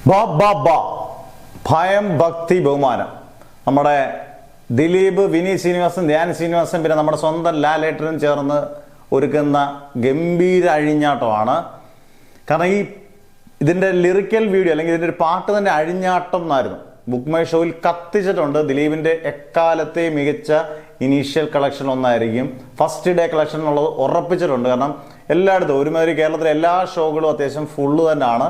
ബാ ബാ ബാ ഭയം ഭക്തി ബഹുമാനം. നമ്മുടെ ദിലീപ്, വിനീത് ശ്രീനിവാസൻ, ധ്യാൻ ശ്രീനിവാസൻ, പിന്നെ നമ്മുടെ സ്വന്തം ലാലേട്ടനും ചേർന്ന് ഒരുക്കുന്ന ഗംഭീര അഴിഞ്ഞാട്ടമാണ്. കാരണം ഇതിൻ്റെ ലിറിക്കൽ വീഡിയോ അല്ലെങ്കിൽ ഇതിൻ്റെ ഒരു പാട്ട് തന്നെ അഴിഞ്ഞാട്ടം എന്നായിരുന്നു. ബുക്ക് മൈ ഷോയിൽ കത്തിച്ചിട്ടുണ്ട്. ദിലീപിൻ്റെ എക്കാലത്തെ മികച്ച ഇനീഷ്യൽ കളക്ഷൻ ഒന്നായിരിക്കും. ഫസ്റ്റ് ഡേ കളക്ഷൻ എന്നുള്ളത് ഉറപ്പിച്ചിട്ടുണ്ട്. കാരണം എല്ലായിടത്തും ഒരുമാതിരി കേരളത്തിലെ എല്ലാ ഷോകളും അത്യാവശ്യം ഫുള്ള് തന്നെയാണ്.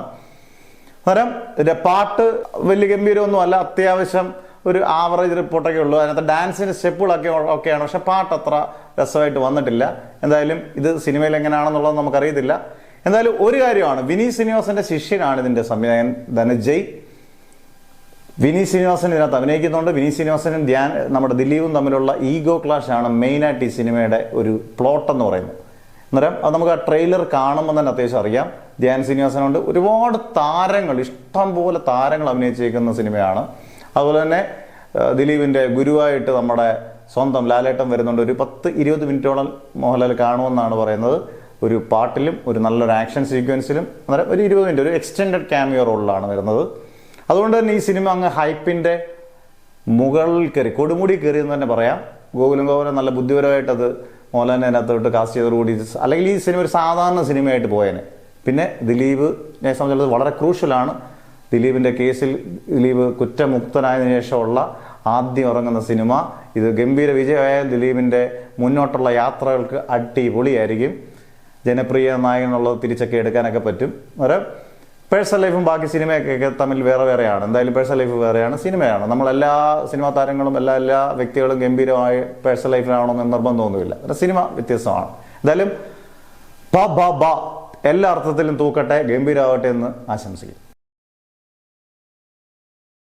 അന്നേരം ഇതിൻ്റെ പാട്ട് വലിയ ഗംഭീരമൊന്നും അല്ല, അത്യാവശ്യം ഒരു ആവറേജ് റിപ്പോർട്ടൊക്കെ ഉള്ളൂ. അതിനകത്ത് ഡാൻസിൻ്റെ സ്റ്റെപ്പുകളൊക്കെയാണ്, പക്ഷെ പാട്ട് അത്ര രസമായിട്ട് വന്നിട്ടില്ല. എന്തായാലും ഇത് സിനിമയിൽ എങ്ങനെയാണെന്നുള്ളത് നമുക്കറിയത്തില്ല. എന്തായാലും ഒരു കാര്യമാണ്, വിനീത് ശ്രീനിവാസന്റെ ശിഷ്യനാണ് ഇതിന്റെ സംവിധായകൻ ധനഞ്ജയ്. വിനീത് ശ്രീനിവാസൻ ഇതിനകത്ത് അഭിനയിക്കുന്നുണ്ട്. വിനീത് ശ്രീനിവാസനും നമ്മുടെ ദിലീപും തമ്മിലുള്ള ഈഗോ ക്ലാഷ് ആണ് മെയിനായിട്ട് ഈ സിനിമയുടെ ഒരു പ്ലോട്ട് എന്ന് പറയുന്നത്. അന്നേരം അത് നമുക്ക് ആ ട്രെയിലർ കാണുമ്പോൾ തന്നെ അത്യാവശ്യം അറിയാം. ധ്യാൻ ശ്രീനിവാസനുണ്ട്, ഒരുപാട് താരങ്ങൾ, ഇഷ്ടം പോലെ താരങ്ങൾ അഭിനയിച്ചിരിക്കുന്ന സിനിമയാണ്. അതുപോലെ തന്നെ ദിലീപിന്റെ ഗുരുവായിട്ട് നമ്മുടെ സ്വന്തം ലാലേട്ടൻ വരുന്നുണ്ട്. ഒരു 10-20 മിനിറ്റോളം മോഹൻലാൽ കാണുമെന്നാണ് പറയുന്നത്. ഒരു പാട്ടിലും ഒരു നല്ലൊരു ആക്ഷൻ സീക്വൻസിലും അന്നേരം ഒരു 20 മിനിറ്റ് ഒരു എക്സ്റ്റെൻഡഡ് ക്യാമിയോ റോളിലാണ് വരുന്നത്. അതുകൊണ്ട് തന്നെ ഈ സിനിമ അങ്ങ് ഹൈപ്പിന്റെ മുകളിൽ കയറി, കൊടുമുടി കയറി എന്ന് തന്നെ പറയാം. ഗോകുലം നല്ല ബുദ്ധിപരമായിട്ട് അത് മോഹൻലാലിനെ അതിനകത്തോട്ട് കാസ്റ്റ് ചെയ്തോടുകൂടി അല്ലെങ്കിൽ ഈ സിനിമ ഒരു സാധാരണ സിനിമയായിട്ട് പോയേനെ. പിന്നെ ദിലീപിനെ സംബന്ധിച്ചത് വളരെ ക്രൂഷ്യലാണ്. ദിലീപിന്റെ കേസിൽ ദിലീപ് കുറ്റമുക്തനായതിനു ശേഷമുള്ള ആദ്യം ഇറങ്ങുന്ന സിനിമ. ഇത് ഗംഭീര വിജയമായ ദിലീപിന്റെ മുന്നോട്ടുള്ള യാത്രകൾക്ക് അടിപൊളിയായിരിക്കും. ജനപ്രിയ നായകൻ എന്നുള്ളത് തിരിച്ചൊക്കെ എടുക്കാനൊക്കെ പറ്റും. ഒരു പേഴ്സണൽ ലൈഫും ബാക്കി സിനിമയൊക്കെ തമ്മിൽ വേറെയാണ്. എന്തായാലും പേഴ്സണൽ ലൈഫ് വേറെയാണ്, സിനിമയാണ്. നമ്മളെല്ലാ സിനിമാ താരങ്ങളും എല്ലാ വ്യക്തികളും ഗംഭീരമായി പേഴ്സണൽ ലൈഫിലാവണമെന്ന് നിർബന്ധമൊന്നുമില്ല. സിനിമ വ്യത്യസ്തമാണ്. എന്തായാലും എല്ലാ അർത്ഥത്തിലും തൂക്കട്ടെ, ഗംഭീരമാവട്ടെ എന്ന് ആശംസിക്കും.